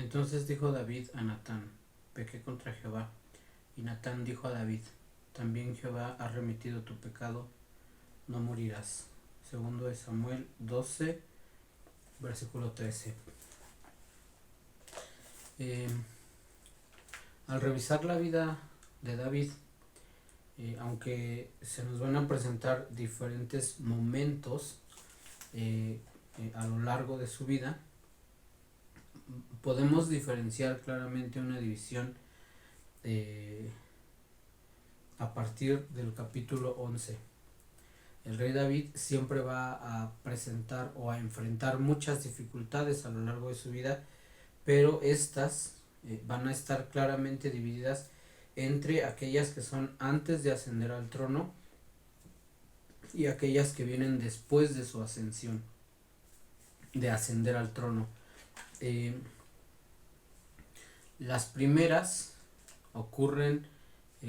Entonces dijo David a Natán: pequé contra Jehová. Y Natán dijo a David: también Jehová ha remitido tu pecado, no morirás. Segundo de Samuel 12, versículo 13. Eh, Al revisar la vida de David, aunque se nos van a presentar diferentes momentos a lo largo de su vida, podemos diferenciar claramente una división a partir del capítulo 11. El rey David siempre va a presentar o a enfrentar muchas dificultades a lo largo de su vida, pero estas van a estar claramente divididas entre aquellas que son antes de ascender al trono y aquellas que vienen después de su ascensión, de ascender al trono. Eh, las primeras ocurren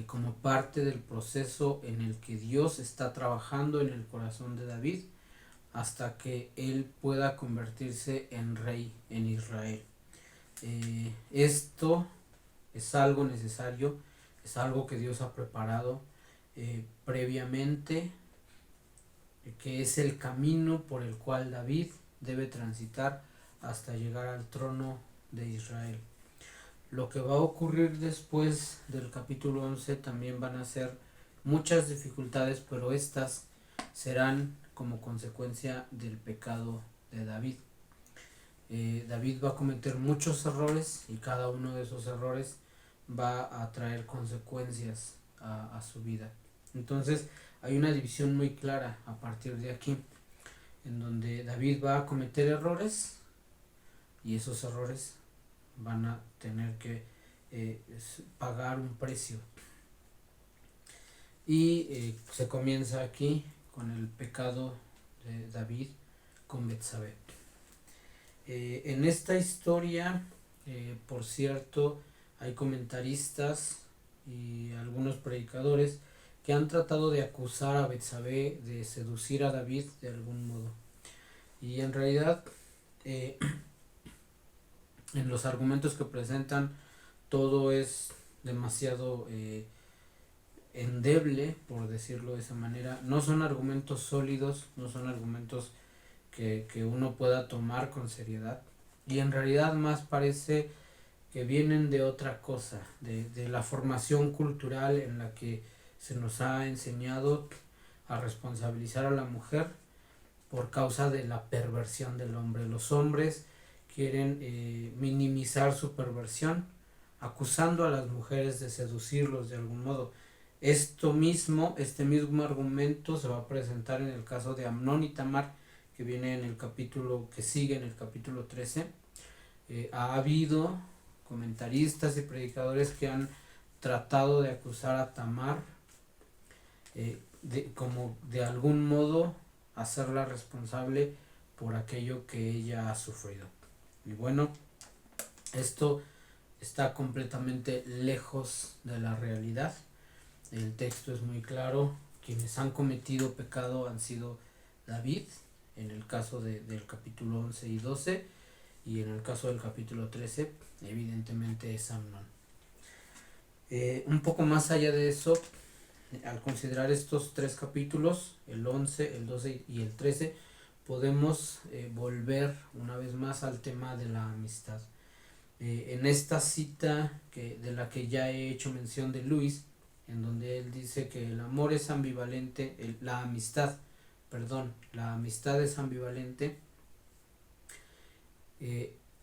como parte del proceso en el que Dios está trabajando en el corazón de David hasta que él pueda convertirse en rey en Israel. Esto es algo necesario, es algo que Dios ha preparado previamente, que es el camino por el cual David debe transitar hasta llegar al trono de Israel. Lo que va a ocurrir después del capítulo 11 también van a ser muchas dificultades, pero estas serán como consecuencia del pecado de David. David va a cometer muchos errores y cada uno de esos errores va a traer consecuencias a su vida. Entonces hay una división muy clara a partir de aquí, en donde David va a cometer errores y esos errores van a tener que pagar un precio. Y se comienza aquí con el pecado de David con Betsabé. En esta historia, por cierto, hay comentaristas y algunos predicadores que han tratado de acusar a Betsabé de seducir a David de algún modo. Y en realidad, en los argumentos que presentan, todo es demasiado endeble, por decirlo de esa manera. No son argumentos sólidos, no son argumentos que uno pueda tomar con seriedad. Y en realidad más parece que vienen de otra cosa, de la formación cultural en la que se nos ha enseñado a responsabilizar a la mujer por causa de la perversión del hombre. Los hombres quieren minimizar su perversión, acusando a las mujeres de seducirlos de algún modo. Este mismo argumento se va a presentar en el caso de Amnón y Tamar, que viene en el capítulo que sigue, en el capítulo 13. Ha habido comentaristas y predicadores que han tratado de acusar a Tamar como de algún modo hacerla responsable por aquello que ella ha sufrido. Y bueno, esto está completamente lejos de la realidad. El texto es muy claro. Quienes han cometido pecado han sido David, en el caso del capítulo 11 y 12, y en el caso del capítulo 13, evidentemente es Amnón. Un poco más allá de eso, al considerar estos tres capítulos, el 11, el 12 y el 13, podemos volver una vez más al tema de la amistad. En esta cita de la que ya he hecho mención de Luis, en donde él dice que el amor es ambivalente, la amistad es ambivalente,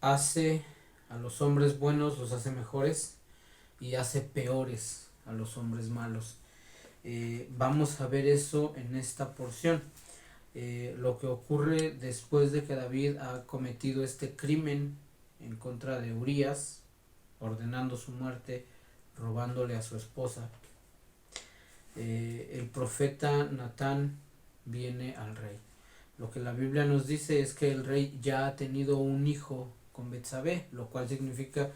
hace a los hombres buenos, los hace mejores, y hace peores a los hombres malos. Vamos a ver eso en esta porción. Lo que ocurre después de que David ha cometido este crimen en contra de Urías, ordenando su muerte, robándole a su esposa. El profeta Natán viene al rey. Lo que la Biblia nos dice es que el rey ya ha tenido un hijo con Betsabé, lo cual significa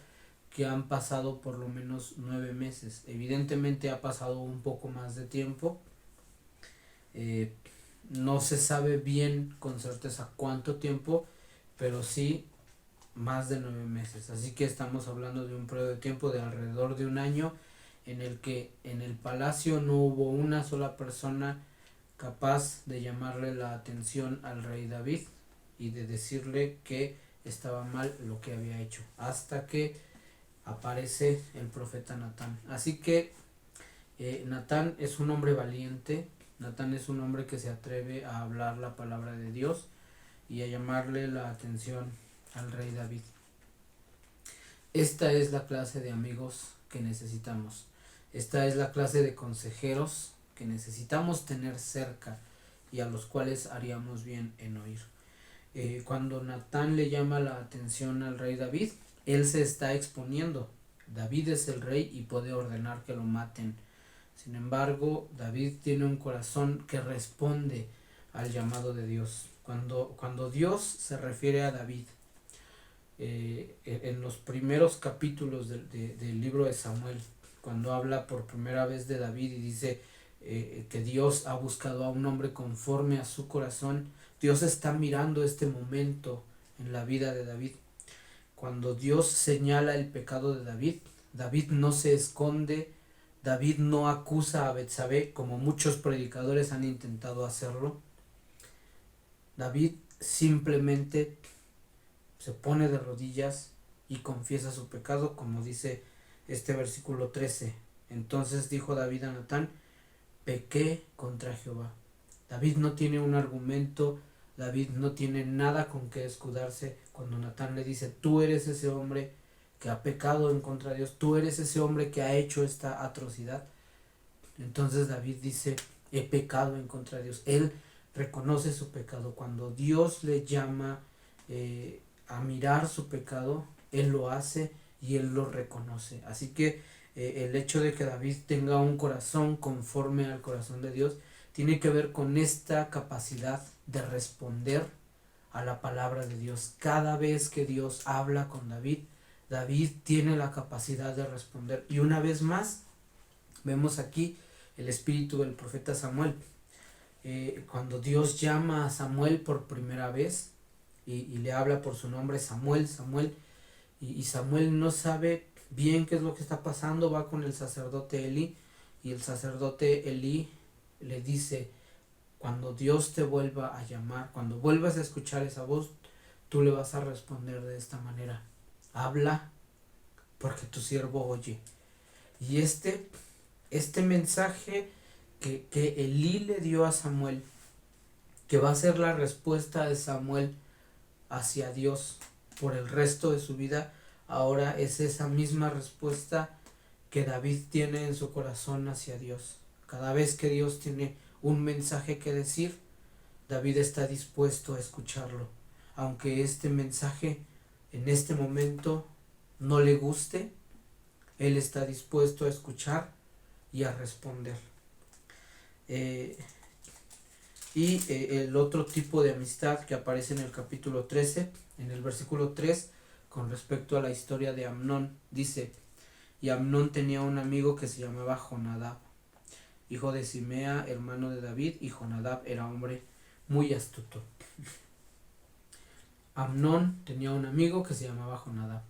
que han pasado por lo menos 9 meses. Evidentemente ha pasado un poco más de tiempo. No se sabe bien con certeza cuánto tiempo, pero sí más de 9 meses. Así que estamos hablando de un periodo de tiempo de alrededor de un año en el que en el palacio no hubo una sola persona capaz de llamarle la atención al rey David y de decirle que estaba mal lo que había hecho, hasta que aparece el profeta Natán. Así que Natán es un hombre valiente, Natán es un hombre que se atreve a hablar la palabra de Dios y a llamarle la atención al rey David. Esta es la clase de amigos que necesitamos. Esta es la clase de consejeros que necesitamos tener cerca y a los cuales haríamos bien en oír. Cuando Natán le llama la atención al rey David, él se está exponiendo. David es el rey y puede ordenar que lo maten. Sin embargo, David tiene un corazón que responde al llamado de Dios. Cuando Dios se refiere a David, en los primeros capítulos del libro de Samuel, cuando habla por primera vez de David y dice que Dios ha buscado a un hombre conforme a su corazón, Dios está mirando este momento en la vida de David. Cuando Dios señala el pecado de David, David no se esconde, David no acusa a Betsabé como muchos predicadores han intentado hacerlo. David simplemente se pone de rodillas y confiesa su pecado, como dice este versículo 13. Entonces dijo David a Natán: pequé contra Jehová. David no tiene un argumento, David no tiene nada con que escudarse cuando Natán le dice: tú eres ese hombre que ha pecado en contra de Dios, tú eres ese hombre que ha hecho esta atrocidad. Entonces David dice: he pecado en contra de Dios. Él reconoce su pecado. Cuando Dios le llama a mirar su pecado, él lo hace y él lo reconoce. Así que el hecho de que David tenga un corazón conforme al corazón de Dios tiene que ver con esta capacidad de responder a la palabra de Dios. Cada vez que Dios habla con David, David tiene la capacidad de responder. Y una vez más, vemos aquí el espíritu del profeta Samuel. Cuando Dios llama a Samuel por primera vez y le habla por su nombre: Samuel, Samuel, y Samuel no sabe bien qué es lo que está pasando, va con el sacerdote Elí y el sacerdote Elí le dice: cuando Dios te vuelva a llamar, cuando vuelvas a escuchar esa voz, tú le vas a responder de esta manera: habla, porque tu siervo oye. Y este mensaje que Elí le dio a Samuel, que va a ser la respuesta de Samuel hacia Dios por el resto de su vida, ahora es esa misma respuesta que David tiene en su corazón hacia Dios. Cada vez que Dios tiene un mensaje que decir, David está dispuesto a escucharlo, aunque este mensaje en este momento no le guste, él está dispuesto a escuchar y a responder. El otro tipo de amistad que aparece en el capítulo 13, en el versículo 3, con respecto a la historia de Amnón, dice: y Amnón tenía un amigo que se llamaba Jonadab, hijo de Simea, hermano de David, y Jonadab era hombre muy astuto. Amnón tenía un amigo que se llamaba Jonadab,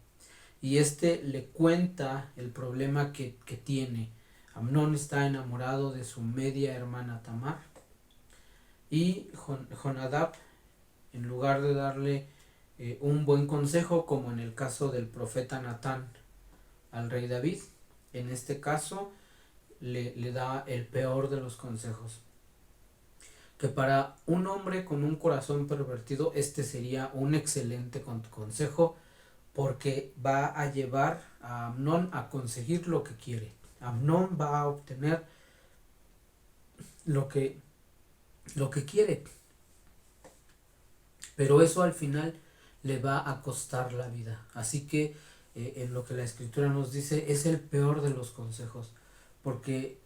y este le cuenta el problema que tiene. Amnón está enamorado de su media hermana Tamar, y Jonadab, en lugar de darle un buen consejo, como en el caso del profeta Natán al rey David, en este caso le da el peor de los consejos. Que para un hombre con un corazón pervertido este sería un excelente consejo, porque va a llevar a Amnón a conseguir lo que quiere. Amnón va a obtener lo que quiere, pero eso al final le va a costar la vida. Así que en lo que la escritura nos dice, es el peor de los consejos, porque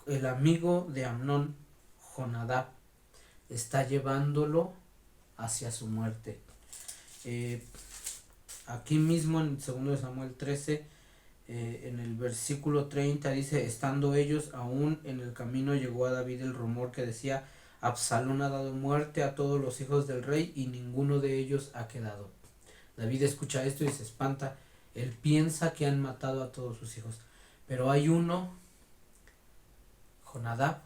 el amigo de Amnón, Jonadab, está llevándolo hacia su muerte. Aquí mismo en 2 Samuel 13, en el versículo 30 dice: estando ellos aún en el camino, llegó a David el rumor que decía: Absalón ha dado muerte a todos los hijos del rey y ninguno de ellos ha quedado. David escucha esto y se espanta. Él piensa que han matado a todos sus hijos. Pero hay uno, Jonadab,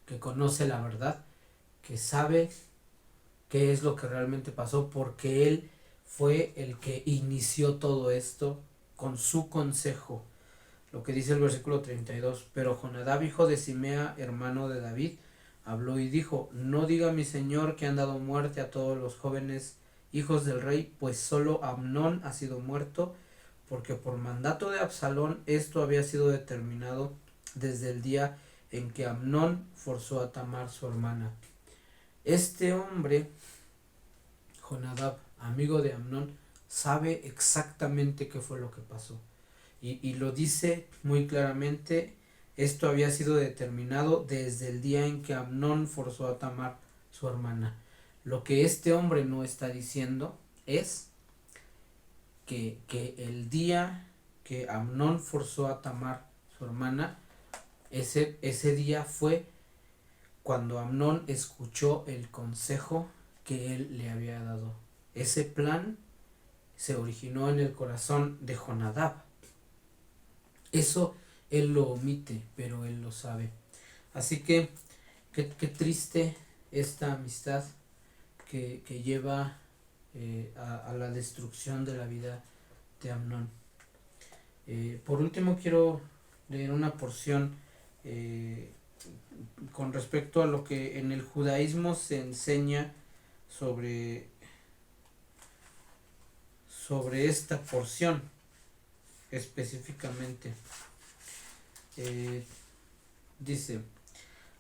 que conoce la verdad, que sabe qué es lo que realmente pasó, porque él fue el que inició todo esto con su consejo. Lo que dice el versículo 32. Pero Jonadab, hijo de Simea, hermano de David, habló y dijo: no diga mi señor que han dado muerte a todos los jóvenes hijos del rey, pues solo Amnón ha sido muerto, porque por mandato de Absalón esto había sido determinado desde el día en que Amnón forzó a Tamar su hermana. Este hombre, Jonadab, amigo de Amnón, sabe exactamente qué fue lo que pasó. Y lo dice muy claramente: esto había sido determinado desde el día en que Amnón forzó a Tamar, su hermana. Lo que este hombre no está diciendo es que el día que Amnón forzó a Tamar, su hermana, ese día fue cuando Amnón escuchó el consejo que él le había dado. Ese plan se originó en el corazón de Jonadab. Eso él lo omite, pero él lo sabe. Así que qué triste esta amistad que lleva a la destrucción de la vida de Amnón. Por último, quiero leer una porción con respecto a lo que en el judaísmo se enseña sobre esta porción específicamente. Dice: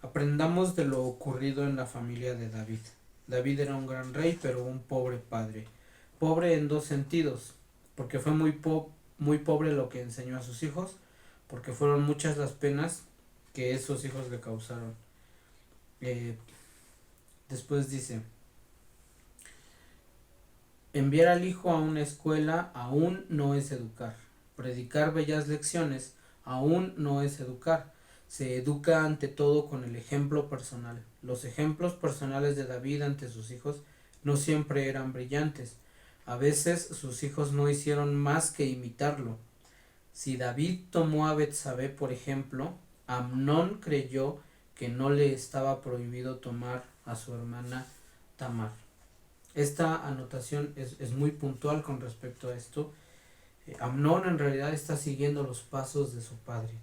aprendamos de lo ocurrido en la familia de David. David era un gran rey, pero un pobre padre. Pobre en dos sentidos, porque fue muy pobre lo que enseñó a sus hijos, porque fueron muchas las penas que esos hijos le causaron. Después dice: enviar al hijo a una escuela aún no es educar. Predicar bellas lecciones aún no es educar. Se educa ante todo con el ejemplo personal. Los ejemplos personales de David ante sus hijos no siempre eran brillantes. A veces sus hijos no hicieron más que imitarlo. Si David tomó a Betsabé, por ejemplo, Amnón creyó que no le estaba prohibido tomar a su hermana Tamar. Esta anotación es muy puntual con respecto a esto. Amnón en realidad está siguiendo los pasos de su padre.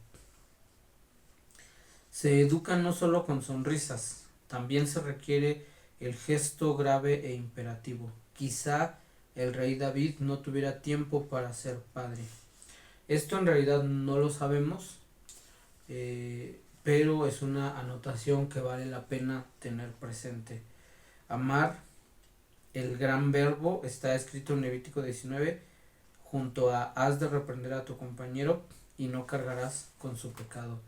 Se educa no solo con sonrisas, también se requiere el gesto grave e imperativo. Quizá el rey David no tuviera tiempo para ser padre. Esto en realidad no lo sabemos, pero es una anotación que vale la pena tener presente. Amar, el gran verbo, está escrito en Levítico 19, junto a has de reprender a tu compañero y no cargarás con su pecado.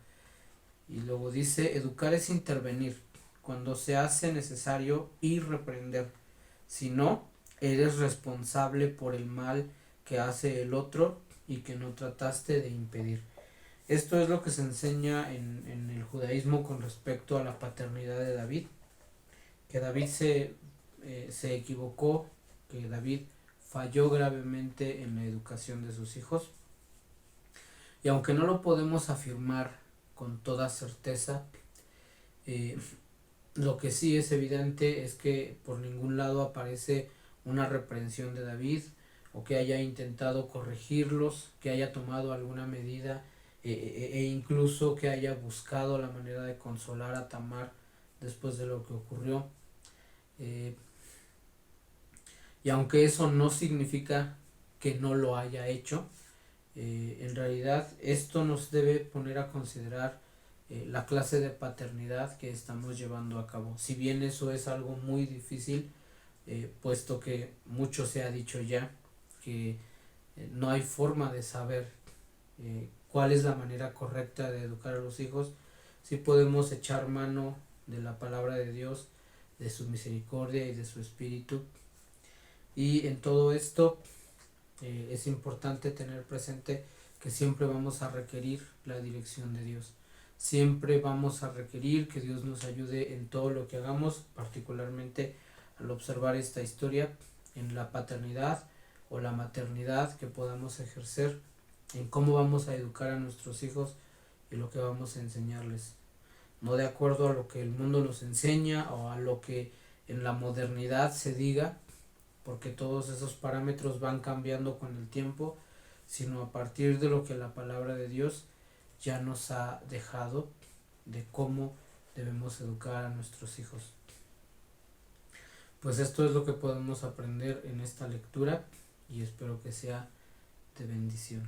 Y luego dice: educar es intervenir cuando se hace necesario y reprender. Si no, eres responsable por el mal que hace el otro y que no trataste de impedir. Esto es lo que se enseña en el judaísmo con respecto a la paternidad de David. Que David se equivocó, que David falló gravemente en la educación de sus hijos. Y aunque no lo podemos afirmar con toda certeza, lo que sí es evidente es que por ningún lado aparece una reprensión de David, o que haya intentado corregirlos, que haya tomado alguna medida, e incluso que haya buscado la manera de consolar a Tamar después de lo que ocurrió. Y aunque eso no significa que no lo haya hecho, en realidad esto nos debe poner a considerar la clase de paternidad que estamos llevando a cabo. Si bien eso es algo muy difícil, puesto que mucho se ha dicho ya, que no hay forma de saber cuál es la manera correcta de educar a los hijos, sí podemos echar mano de la palabra de Dios, de su misericordia y de su espíritu. Y en todo esto es importante tener presente que siempre vamos a requerir la dirección de Dios. Siempre vamos a requerir que Dios nos ayude en todo lo que hagamos, particularmente al observar esta historia en la paternidad o la maternidad que podamos ejercer en cómo vamos a educar a nuestros hijos y lo que vamos a enseñarles, no de acuerdo a lo que el mundo nos enseña o a lo que en la modernidad se diga, porque todos esos parámetros van cambiando con el tiempo, sino a partir de lo que la palabra de Dios ya nos ha dejado de cómo debemos educar a nuestros hijos. Pues esto es lo que podemos aprender en esta lectura y espero que sea de bendición.